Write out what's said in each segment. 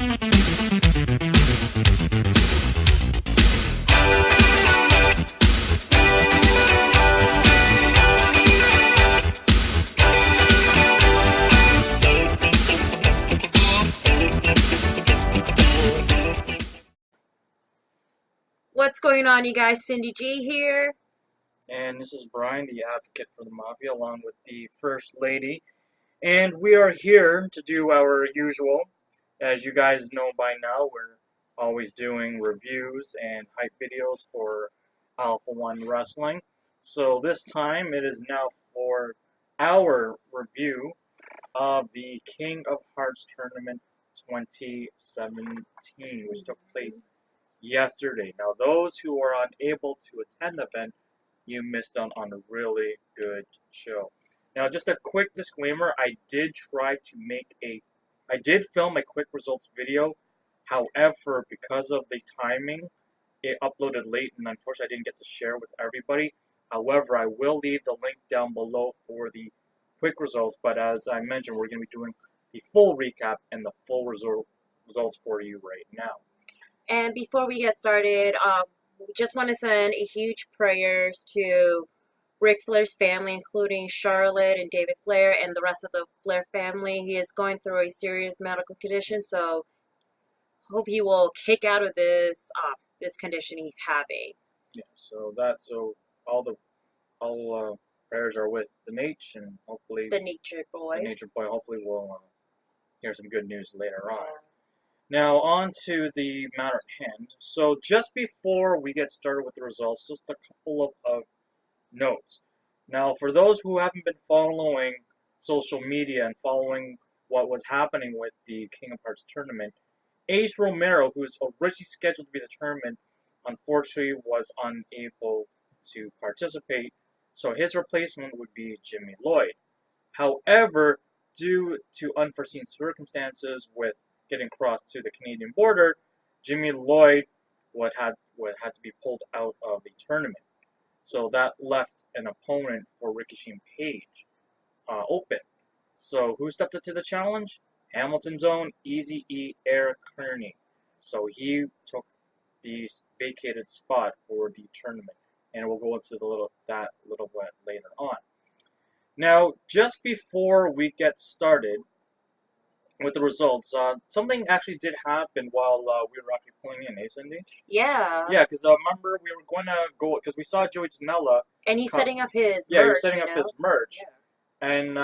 What's going on, you guys? Cindy G here. And this is Brian, the advocate for the Mafia, along with the First Lady. And we are here to do our usual. As you guys know by now, we're always doing reviews and hype videos for Alpha-1 Wrestling. So this time, it is now for our review of the King of Hearts Tournament 2017, which took place yesterday. Now, those who are unable to attend the event, you missed out on a really good show. Now, just a quick disclaimer, I did film a quick results video. However, because of the timing, it uploaded late, and unfortunately I didn't get to share with everybody. However, I will leave the link down below for the quick results, but as I mentioned, we're going to be doing the full recap and the full results for you right now. And before we get started, we just want to send a huge prayers to Ric Flair's family, including Charlotte and David Flair and the rest of the Flair family. He is going through a serious medical condition, so hope he will kick out of this this condition he's having. Yeah, so all prayers are with the Nate, and hopefully the Nature Boy. The Nature Boy. Hopefully we'll hear some good news later on. Now, on to the matter at hand. So, just before we get started with the results, just a couple of notes. Now, for those who haven't been following social media and following what was happening with the King of Hearts tournament, Ace Romero, who is originally scheduled to be the tournament, unfortunately was unable to participate. So, his replacement would be Jimmy Lloyd. However, due to unforeseen circumstances with getting crossed to the Canadian border, Jimmy Lloyd would had to be pulled out of the tournament. So that left an opponent for Rickey Page open. So who stepped up to the challenge? Hamilton's own Eazy-E Eric Carnie. So he took the vacated spot for the tournament, and we'll go into that a little bit later on. Now, just before we get started with the results, something actually did happen while we were actually pulling in, eh, Cindy? Yeah. Yeah, because remember we were going to go, because we saw Joey Janela. And he's setting up his merch. Yeah, he was setting up his merch. Yeah. And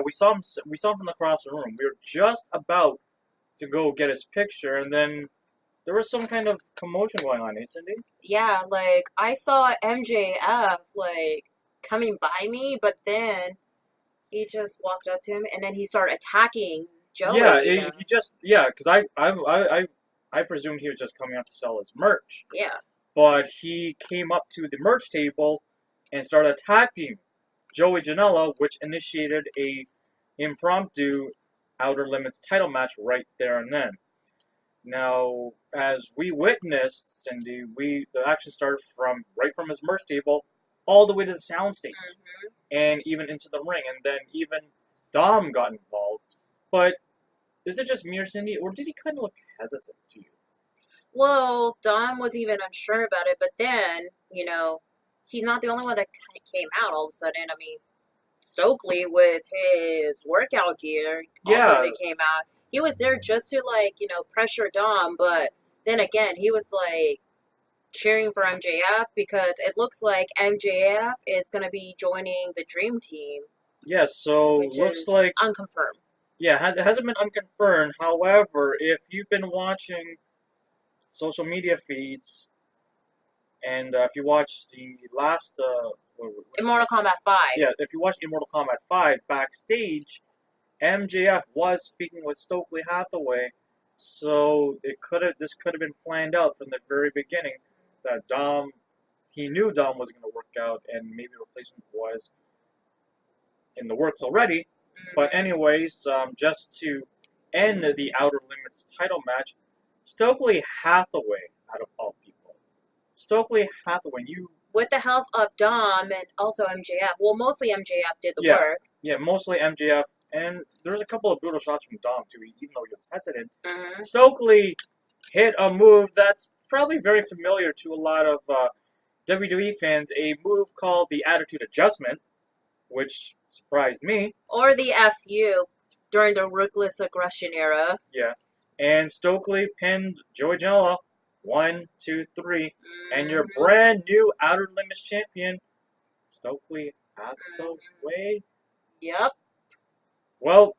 we saw him from across the room. We were just about to go get his picture, and then there was some kind of commotion going on, eh, Cindy? Yeah, like, I saw MJF, like, coming by me, but then he just walked up to him, and then he started attacking Joey. Yeah, because I presumed he was just coming up to sell his merch. Yeah. But he came up to the merch table and started attacking Joey Janela, which initiated a impromptu Outer Limits title match right there and then. Now, as we witnessed, Cindy, the action started right from his merch table all the way to the soundstage, and even into the ring, and then even Dom got involved. But is it just me or Cindy, or did he kind of look hesitant to you? Well, Dom was even unsure about it, but then, he's not the only one that kind of came out all of a sudden. I mean, Stokely with his workout gear, also they came out. He was there just to, pressure Dom, but then again, he was, cheering for MJF because it looks like MJF is going to be joining the Dream Team. Yeah, so looks like unconfirmed. Yeah, it hasn't been unconfirmed. However, if you've been watching social media feeds, and if you watched the last Immortal Kombat 5. Yeah, if you watched Immortal Kombat 5 backstage, MJF was speaking with Stokely Hathaway, so this could have been planned out from the very beginning that he knew Dom was going to work out, and maybe a replacement was in the works already. But anyways, just to end the Outer Limits title match, Stokely Hathaway, out of all people. Stokely Hathaway, with the help of Dom and also MJF. Well, mostly MJF did the work. Yeah, mostly MJF And there's a couple of brutal shots from Dom, too, even though he was hesitant. Mm-hmm. Stokely hit a move that's probably very familiar to a lot of WWE fans, a move called the Attitude Adjustment, which surprised me. Or the FU during the Ruthless Aggression era. Yeah. And Stokely pinned Joey Janela 1, 2, 3. And your brand new Outer Limits champion, Stokely Hatahway. Yep. Well,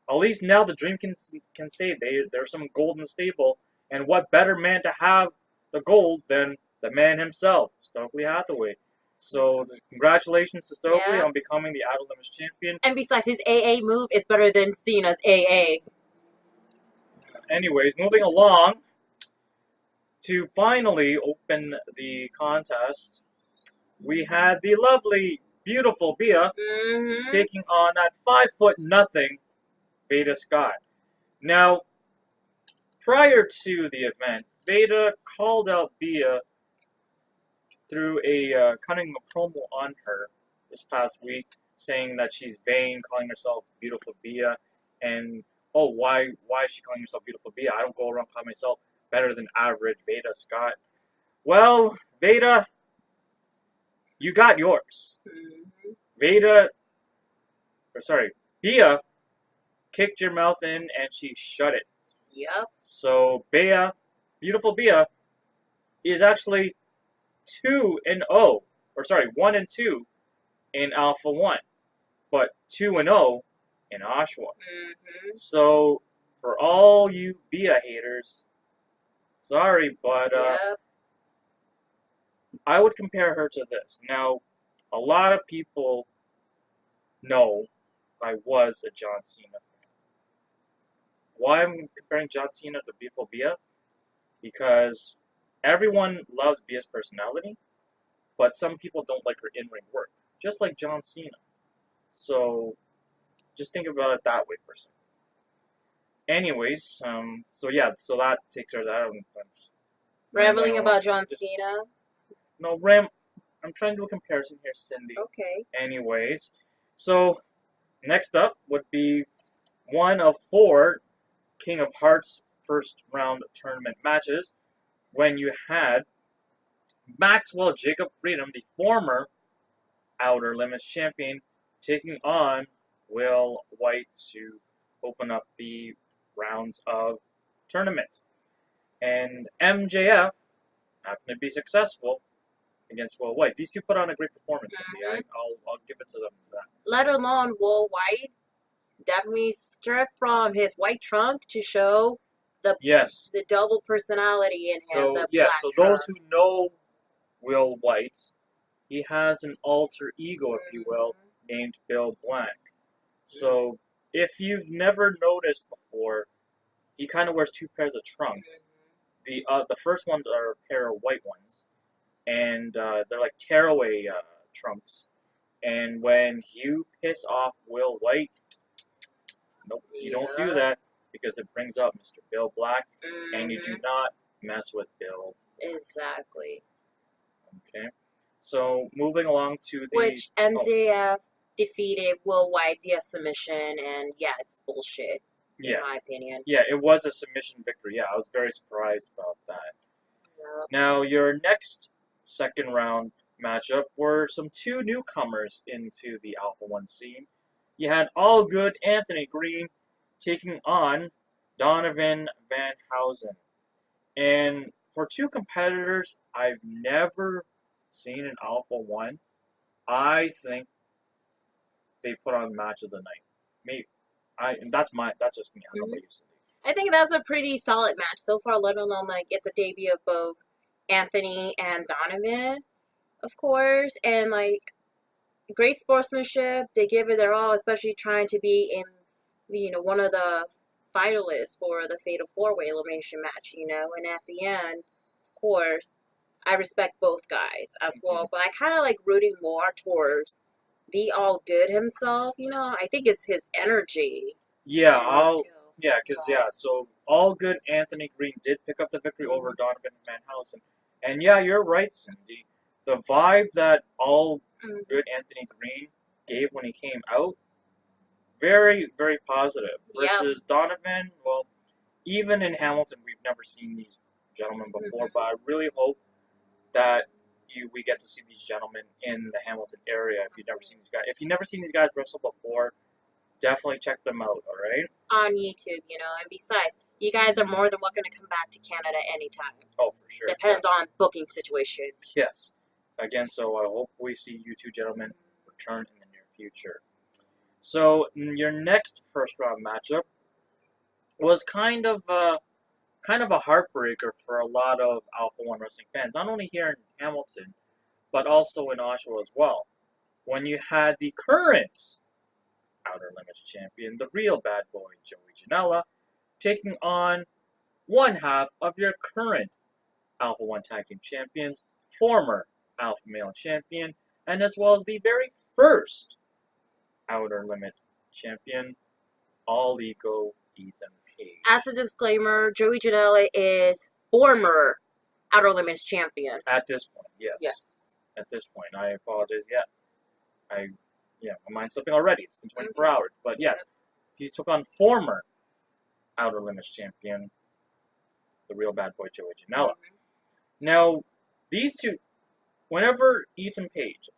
at least now the Dream can say there's some gold in the stable. And what better man to have the gold than the man himself, Stokely Hatahway. So congratulations to Stokely on becoming the Outer Limits champion. And besides, his AA move is better than Cena's AA. Anyways, moving along to finally open the contest, we had the lovely, beautiful Beaa taking on that 5'0" Veda Scott. Now, prior to the event, Veda called out Beaa through a cutting a promo on her this past week, saying that she's vain, calling herself Beautiful Beaa, and oh, why is she calling herself Beautiful Beaa? I don't go around calling myself better than average Veda Scott. Well, Veda, you got yours. Beaa kicked your mouth in and she shut it. Yep. So Beaa, Beautiful Beaa, is actually 1-2 in Alpha-1, but 2-0 in Oshawa. So for all you Beaa haters, sorry, but I would compare her to this. Now, a lot of people know I was a John Cena fan. Why I'm comparing John Cena to Beautiful Beaa? Because everyone loves Bea's personality, but some people don't like her in-ring work, just like John Cena. So just think about it that way for a second. Anyways, so that takes her that. Rambling about John Cena? No, I'm trying to do a comparison here, Cindy. Okay. Anyways, so next up would be one of 4 King of Hearts first round tournament matches, when you had Maxwell Jacob Freedom, the former Outer Limits champion, taking on Will White to open up the rounds of tournament. And MJF happened to be successful against Will White. These two put on a great performance. I'll give it to them for that. Let alone Will White definitely stripped from his white trunk to show the double personality in him. So those who know Will White, he has an alter ego, if you will, named Bill Blank. So if you've never noticed before, he kind of wears 2 pairs of trunks. The first ones are a pair of white ones, and they're like tearaway trunks. And when you piss off Will White, nope, you don't do that, because it brings up Mr. Bill Black, and you do not mess with Bill. Exactly. Okay. So moving along to the which MJF defeated Will White via submission, and it's bullshit. In my opinion. Yeah, it was a submission victory. Yeah, I was very surprised about that. Yep. Now, your next second round matchup were some 2 newcomers into the Alpha-1 scene. You had All Good Anthony Greene taking on Donovan Vanhausen. And for 2 competitors I've never seen in Alpha-1, I think they put on match of the night. Maybe. That's just me. I don't know what you say. I think that's a pretty solid match so far, let alone it's a debut of both Anthony and Donovan, of course, and great sportsmanship. They give it their all, especially trying to be in one of the finalists for the Fatal 4-Way elimination match, and at the end, of course, I respect both guys as well, but I kind of rooting more towards the All Good himself, I think it's his energy. So All Good Anthony Greene did pick up the victory over Donovan Vanhausen. And you're right, Cindy. The vibe that All Good Anthony Greene gave when he came out, very, very positive. Yep. Versus Donovan, well, even in Hamilton, we've never seen these gentlemen before, but I really hope that we get to see these gentlemen in the Hamilton area. If you've never seen these guys wrestle before, definitely check them out. All right. On YouTube, and besides, you guys are more than welcome to come back to Canada anytime. Oh, for sure. Depends on booking situation. Yes. Again, so I hope we see you two gentlemen return in the near future. So your next first round matchup was kind of a heartbreaker for a lot of Alpha-1 wrestling fans, not only here in Hamilton, but also in Oshawa as well. When you had the current Outer Limits champion, the real bad boy, Joey Janela, taking on one half of your current Alpha-1 Tag Team Champions, former Alpha Male Champion, and as well as the very first Outer Limit Champion, All Ego Ethan Page. As a disclaimer, Joey Janela is former Outer Limits champion. At this point, yes. Yes. At this point, I apologize. My mind's slipping already. It's been 24 hours. But yes, he took on former Outer Limits champion, the real bad boy, Joey Janela. Now, these two, whenever Ethan Page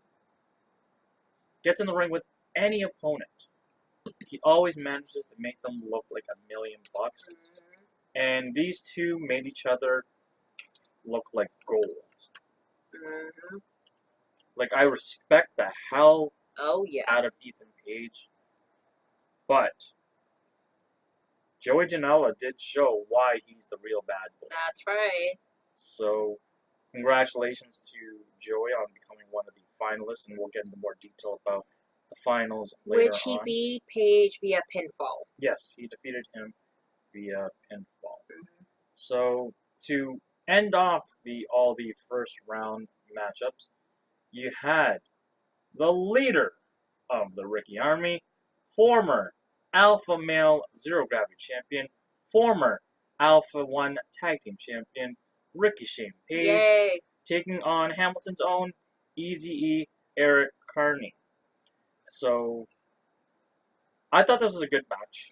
gets in the ring with any opponent, he always manages to make them look like $1,000,000. And these two made each other look like gold. Like, I respect the hell out of Ethan Page. But Joey Janela did show why he's the real bad boy. That's right. So, congratulations to Joey on becoming one of the finalists, and we'll get into more detail about the finals later on. Which he beat Page via pinfall. Yes, he defeated him via pinfall. So, to end off all the first round matchups, you had the leader of the Rickey Army, former Alpha Male Zero Gravity Champion, former Alpha-1 Tag Team Champion, Ricky Shane Page, Yay. taking on Hamilton's own Eazy-E Eric Carnie. So, I thought this was a good match.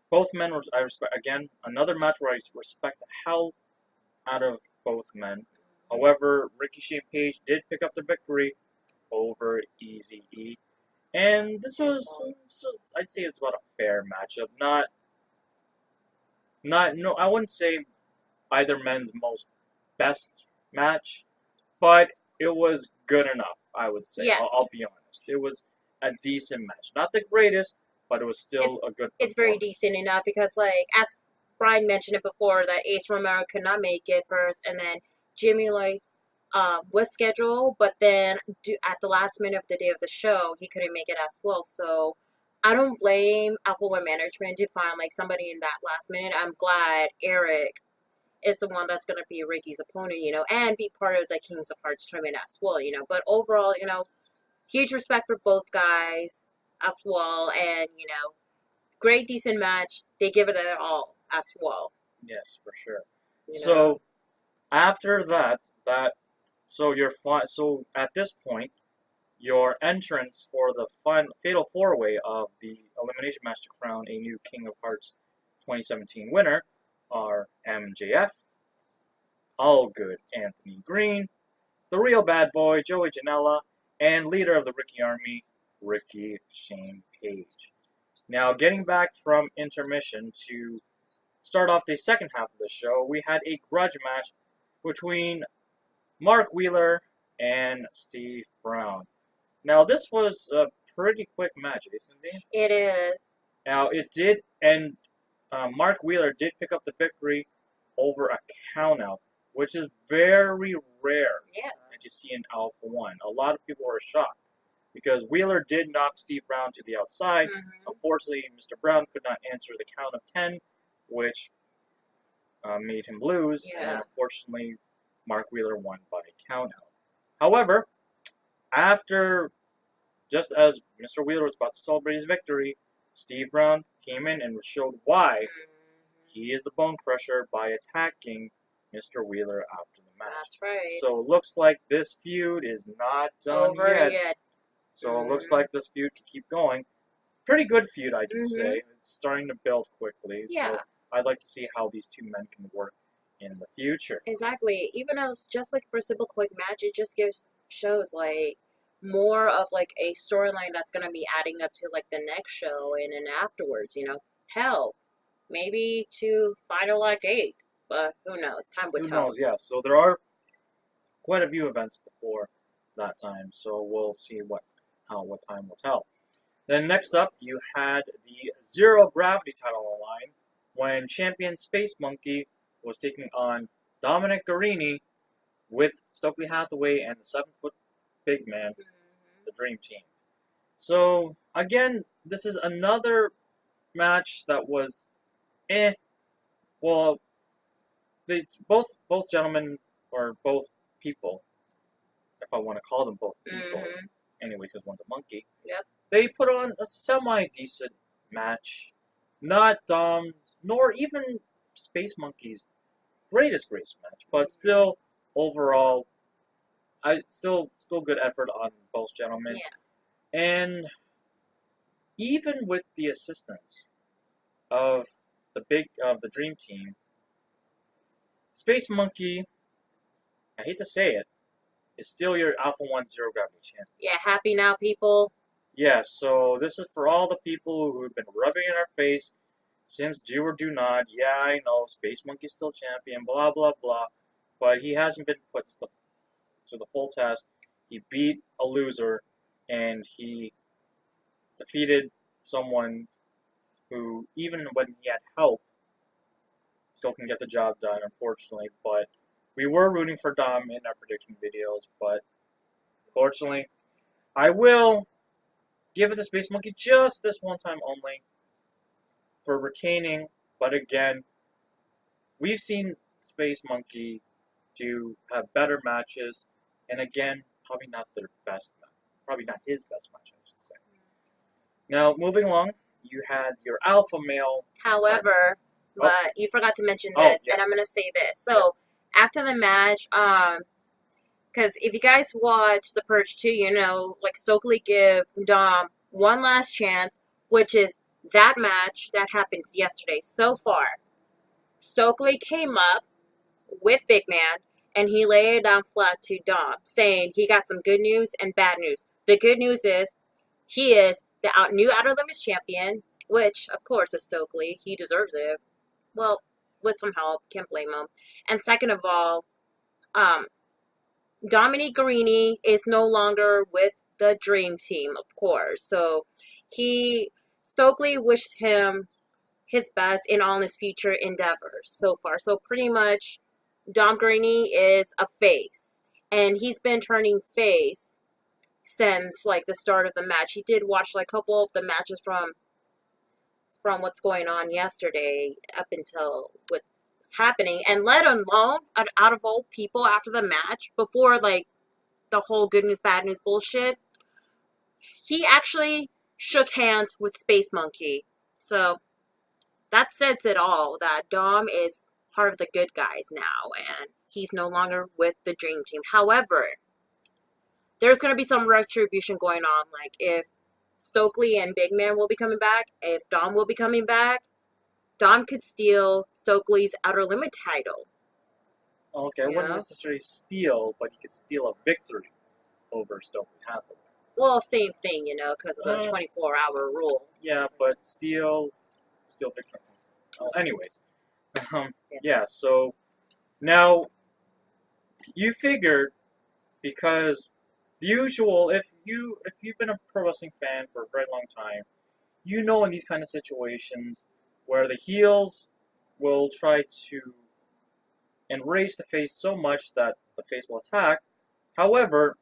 Both men were, I respect, again, another match where I respect the hell out of both men. However, Ricky Shane Page did pick up the victory over Eazy-E. And this was, I'd say it's about a fair matchup. I wouldn't say either men's most best match, but it was good enough, I would say. Yes. I'll be honest. It was a decent match. Not the greatest, but it was still a good It's very performance. decent enough because, like, as Brian mentioned it before, that Ace Romero could not make it first, and then Jimmy, was scheduled, but then at the last minute of the day of the show, he couldn't make it as well. So I don't blame Alpha-1 management to find, somebody in that last minute. I'm glad Eric is the one that's going to be Ricky's opponent, and be part of the Kings of Hearts tournament as well, But overall, huge respect for both guys as well, and, great, decent match. They give it all as well. Yes, for sure. So after so at this point, your entrance for the fatal four-way of the elimination match to crown a new King of Hearts 2017 winner are MJF, All Good Anthony Greene, the real bad boy Joey Janela, and leader of the Rickey Army, Ricky Shane Page. Now, getting back from intermission to start off the second half of the show, we had a grudge match between Mark Wheeler and Steve Brown. Now, this was a pretty quick match, isn't it? It is. Now, it did, and Mark Wheeler did pick up the victory over a countout, which is very rare that you see in Alpha-1. A lot of people were shocked because Wheeler did knock Steve Brown to the outside. Unfortunately, Mr. Brown could not answer the count of 10, which made him lose, and unfortunately, Mark Wheeler won by countout. However, just as Mr. Wheeler was about to celebrate his victory, Steve Brown came in and showed why he is the Bone Crusher by attacking Mr. Wheeler after the match. That's right. So it looks like this feud is not done over yet. So it looks like this feud could keep going. pretty good feud, I could Mm-hmm. say. It's starting to build quickly. Yeah. So I'd like to see how these two men can work in the future. Exactly. Even as just like for a simple quick match, it just shows like more of like a storyline that's gonna be adding up to like the next show and then afterwards, you know. Hell, maybe to Final Like 8. But who knows? Time would Who tell. knows? Yeah. So there are quite a few events before that time. So we'll see what time will tell. Then next up, you had the Zero Gravity title on the line when champion Space Monkey was taking on Dominic Garrini with Stokely Hathaway and the 7-foot big man, the Dream Team. So again, this is another match that was Well, they both gentlemen or both people, if I want to call them both people, anyway, because one's a monkey. Yep. They put on a semi-decent match. Not Dom, nor even Space Monkey's greatest match, but still overall, still good effort on both gentlemen. Yeah. And even with the assistance of the Dream Team, Space Monkey, I hate to say it, is still your Alpha-1 Zero Gravity champion. Yeah, happy now, people. Yeah, so this is for all the people who have been rubbing in our face since Do or Do Not. Yeah, I know, Space Monkey's still champion, blah, blah, blah. But he hasn't been put to the full test. He beat a loser, and he defeated someone who, even when he had help, still can get the job done, unfortunately. But we were rooting for Dom in our prediction videos, but unfortunately, I will give it to Space Monkey just this one time only for retaining. But again, we've seen Space Monkey have better matches, and again, probably not their best match. Probably not his best match, I should say. Now, moving along, you had your alpha male. However, but you forgot to mention this, and I'm gonna say this. So after the match, because if you guys watch The Purge 2, you know, like Stokely give Dom one last chance, which is that match that happens yesterday. So far, Stokely came up with Big Man, and he laid it down flat to Dom, saying he got some good news and bad news. The good news is he is the new Outer Limits champion, which, of course, is Stokely. He deserves it. Well, with some help, can't blame him. And second of all, Dominic Greene is no longer with the Dream Team, of course. So Stokely wished him his best in all his future endeavors so far. So pretty much, Dom Garanni is a face, and he's been turning face since like the start of the match. He did watch like a couple of the matches from what's going on yesterday up until what's happening, and let alone out of all people after the match, before like the whole good news bad news bullshit, he actually shook hands with Space Monkey. So that says it all, that Dom is part of the good guys now, and he's no longer with the Dream Team. However, there's going to be some retribution going on, like if Stokely and Big Man will be coming back, if Dom will be coming back, Dom could steal Stokely's Outer Limit title. Okay, I wouldn't necessarily steal, but he could steal a victory over Stokely Hathaway. Well, same thing, you know, because of the 24-hour rule. Yeah, but steal victory. Oh, anyways, yeah. So now you figured, because the usual, if you've been a pro wrestling fan for a very long time, you know in these kind of situations where the heels will try to enrage the face so much that the face will attack. However,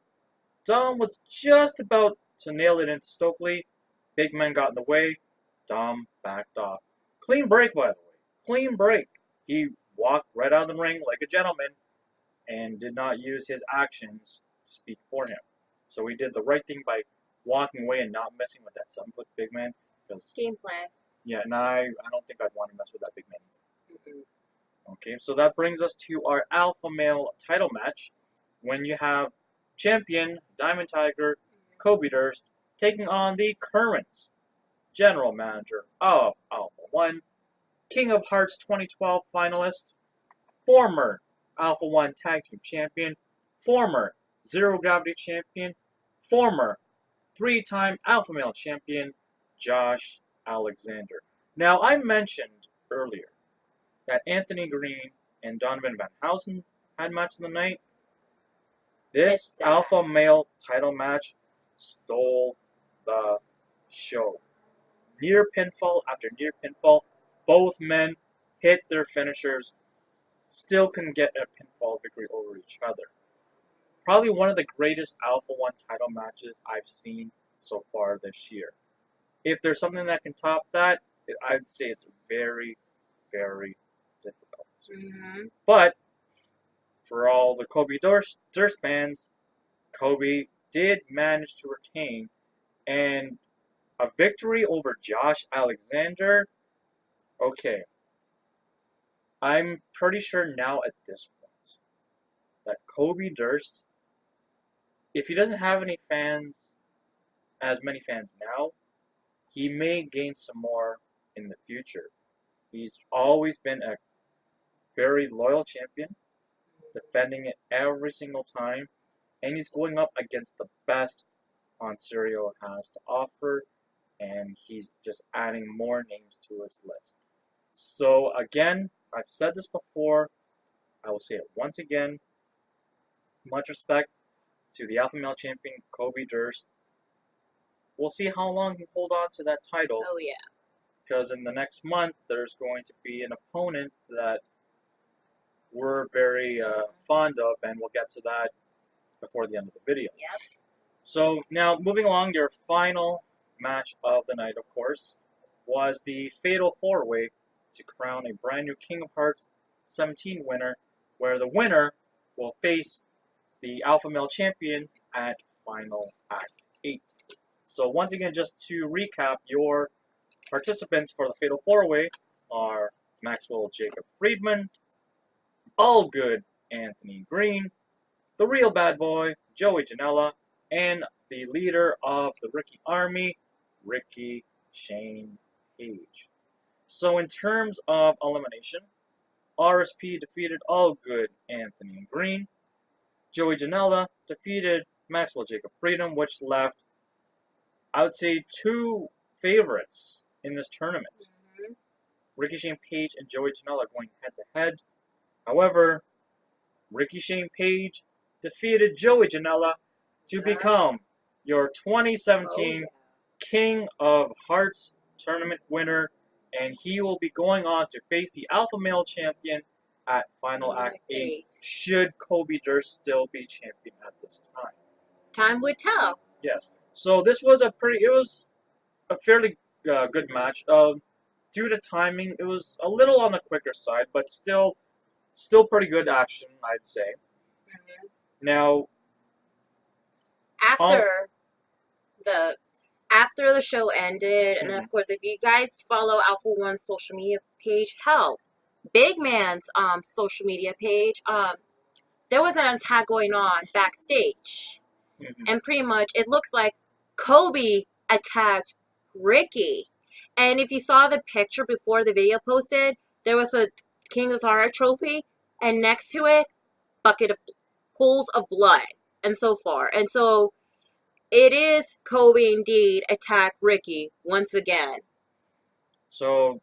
Dom was just about to nail it into Stokely. Big Man got in the way. Dom backed off. Clean break, by the way. Clean break. He walked right out of the ring like a gentleman and did not use his actions to speak for him. So he did the right thing by walking away and not messing with that 7-foot big man. Game plan. Yeah, and I don't think I'd want to mess with that big man either. Okay, so that brings us to our alpha male title match, when you have champion Diamond Tiger Kobe Durst taking on the current general manager of Alpha-1, King of Hearts 2012 finalist, former Alpha-1 Tag Team Champion, former Zero Gravity Champion, former 3-time Alpha Male Champion, Josh Alexander. Now, I mentioned earlier that Anthony Greene and Donovan Vanhausen had match of the night. This Alpha Male title match stole the show. Near pinfall after near pinfall, both men hit their finishers, still couldn't get a pinfall victory over each other. Probably one of the greatest Alpha-1 title matches I've seen so far this year. If there's something that can top that, I'd say it's very, very difficult. Mm-hmm. But for all the Kobe Durst fans, Kobe did manage to retain, and a victory over Josh Alexander, okay. I'm pretty sure now at this point that Kobe Durst, if he doesn't have any fans, as many fans now, he may gain some more in the future. He's always been a very loyal champion, defending it every single time, and he's going up against the best Ontario has to offer, and he's just adding more names to his list. So again, I've said this before, I will say it once again, much respect to the Alpha Male Champion, Kobe Durst. We'll see how long he can hold on to that title. Oh, yeah. Because in the next month, there's going to be an opponent that we're very fond of, and we'll get to that before the end of the video. Yep. So now, moving along, your final match of the night, of course, was the Fatal 4-Way to crown a brand new King of Hearts 17 winner, where the winner will face the Alpha Male Champion at Final Act 8. So once again, just to recap, your participants for the Fatal 4-Way are Maxwell Jacob Friedman, All Good Anthony Greene, the Real Bad Boy Joey Janela, and the leader of the Rickey Army, Rickey Shane Page. So in terms of elimination, RSP defeated All Good Anthony Greene, Joey Janela defeated Maxwell Jacob Friedman, which left, I would say, two favorites in this tournament. Mm-hmm. Rickey Shane Page and Joey Janela going head-to-head. However, Rickey Shane Page defeated Joey Janela to become your 2017 King of Hearts tournament winner, and he will be going on to face the Alpha Male Champion at Final Act 8, should Kobe Durst still be champion at this time. Time would tell. Yes. So this was a fairly good match. Due to timing, it was a little on the quicker side, but still pretty good action, I'd say. Mm-hmm. Now, after the show ended, and of course, if you guys follow Alpha-1's social media page, hell, Big Man's social media page, there was an attack going on backstage, and pretty much it looks like Kobe attacked Rickey. And if you saw the picture before the video posted, there was a King of Hearts trophy, and next to it, pools of blood, and so far. And so, it is Kobe indeed attack Rickey once again. So,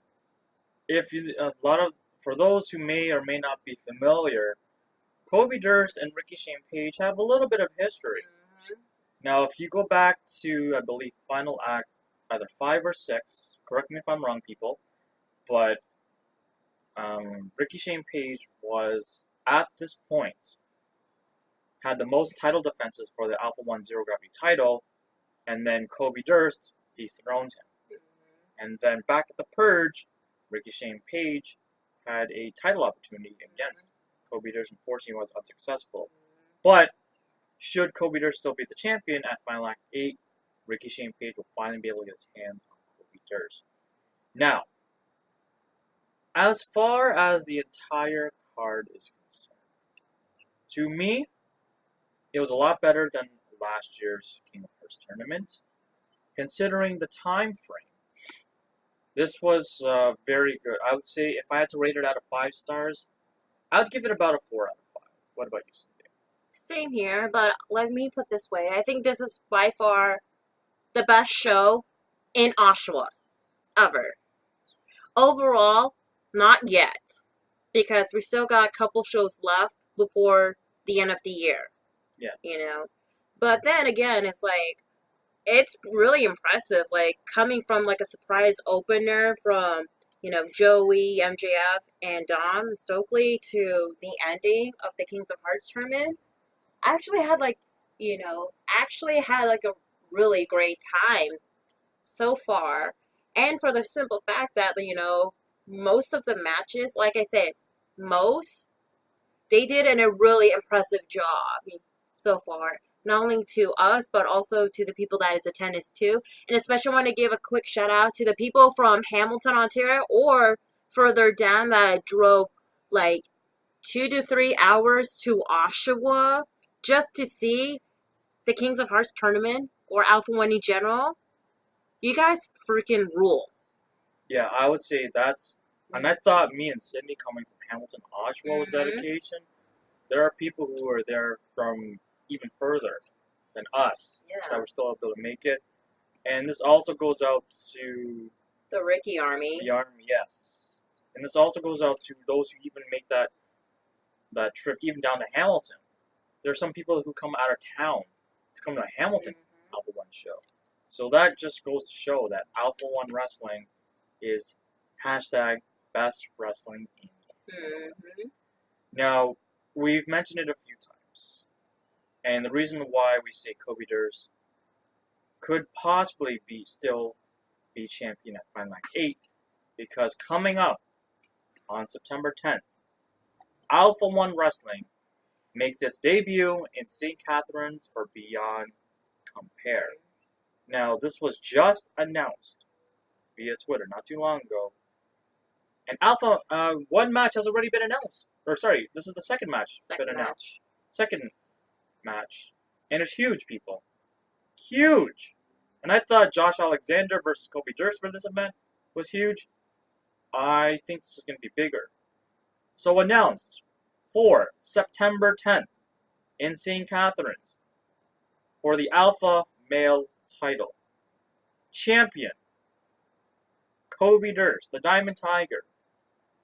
for those who may or may not be familiar, Kobe Durst and Rickey Shane Page have a little bit of history. Mm-hmm. Now, if you go back to, I believe, Final Act, either 5 or 6, correct me if I'm wrong, people, but Rickey Shane Page was, at this point, had the most title defenses for the Alpha-1 Zero Gravity title, and then Kobe Durst dethroned him. Mm-hmm. And then back at the Purge, Rickey Shane Page had a title opportunity against Kobe Durst. Unfortunately, was unsuccessful. But should Kobe Durst still be the champion at Final Act 8, Rickey Shane Page will finally be able to get his hands on Kobe Durst. Now, as far as the entire card is concerned, to me, it was a lot better than last year's King of Hearts tournament, considering the time frame. This was very good. I would say if I had to rate it out of 5 stars, I would give it about a 4 out of 5. What about you, Cindy? Same here, but let me put this way. I think this is by far the best show in Oshawa ever. Overall, not yet, because we still got a couple shows left before the end of the year. Yeah. You know? But then again, it's like, it's really impressive, like, coming from, like, a surprise opener from, Joey, MJF, and Dom Stokely to the ending of the Kings of Hearts tournament. I actually had, like, a really great time so far. And for the simple fact that, most of the matches, like I said, they did a really impressive job so far. Not only to us, but also to the people that is attending too. And especially want to give a quick shout out to the people from Hamilton, Ontario, or further down that drove like 2 to 3 hours to Oshawa just to see the Kings of Hearts tournament or Alpha-1 in general. You guys freaking rule. Yeah, I would say that's... And I thought me and Sydney coming from Hamilton, Oshawa was that Mhm. occasion. There are people who are there from even further than us that were still able to make it. And this also goes out to the Rickey Army. The Army, yes. And this also goes out to those who even make that trip even down to Hamilton. There are some people who come out of town to come to a Hamilton Alpha-1 show. So that just goes to show that Alpha-1 Wrestling is hashtag best wrestling in Canada. Now, we've mentioned it a few times. And the reason why we say Kobe Durst could possibly still be champion at Final 8, because coming up on September 10th, Alpha-1 Wrestling makes its debut in St. Catharines for Beyond Compare. Now, this was just announced via Twitter not too long ago. And Alpha-1 match has already been announced. Or sorry, this is the second match been announced. Second match. And it's huge, people. Huge! And I thought Josh Alexander versus Kobe Durst for this event was huge. I think this is going to be bigger. So announced for September 10th in St. Catharines for the Alpha Male title. Champion Kobe Durst, the Diamond Tiger,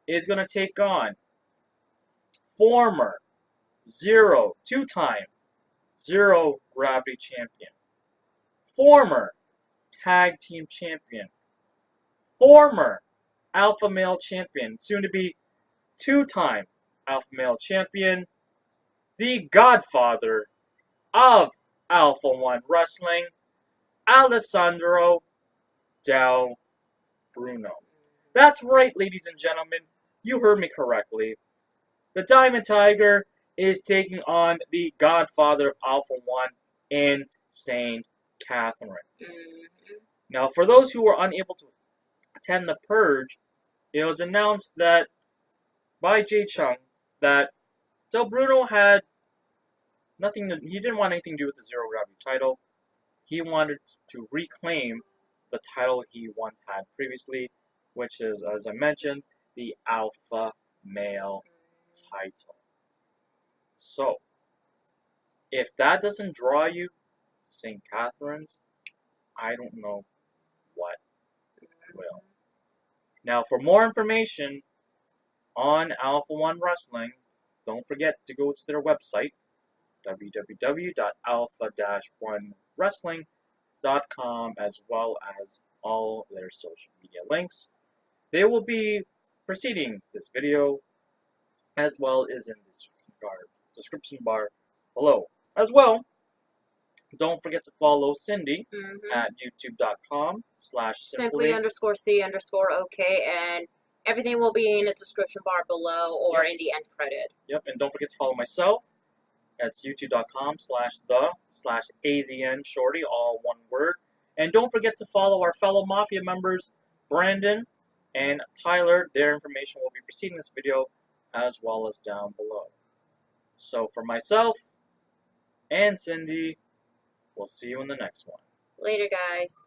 is going to take on former two-time Zero Gravity Champion, former Tag Team Champion, former Alpha Male Champion, soon to be two-time Alpha Male Champion, the Godfather of Alpha-1 Wrestling, Alessandro Del Bruno. That's right, ladies and gentlemen. You heard me correctly. The Diamond Tiger is taking on the Godfather of Alpha-1 in St. Catharines. Now, for those who were unable to attend the Purge, it was announced that by Jay Chung that Del Bruno had he didn't want anything to do with the Zero Gravity title. He wanted to reclaim the title he once had previously, which is, as I mentioned, the Alpha Male title. So, if that doesn't draw you to St. Catharines, I don't know what will. Now, for more information on Alpha-1 Wrestling, don't forget to go to their website, www.alpha-1wrestling.com, as well as all their social media links. They will be preceding this video, as well as in the description bar below. As well, don't forget to follow Cindy at youtube.com/simply_C_OK, and everything will be in the description bar below or in the end credit. Yep, and don't forget to follow myself. That's youtube.com/the/AZN Shorty, all one word. And don't forget to follow our fellow Mafia members, Brandon and Tyler. Their information will be preceding this video, as well as down below. So for myself and Cindy, we'll see you in the next one. Later, guys.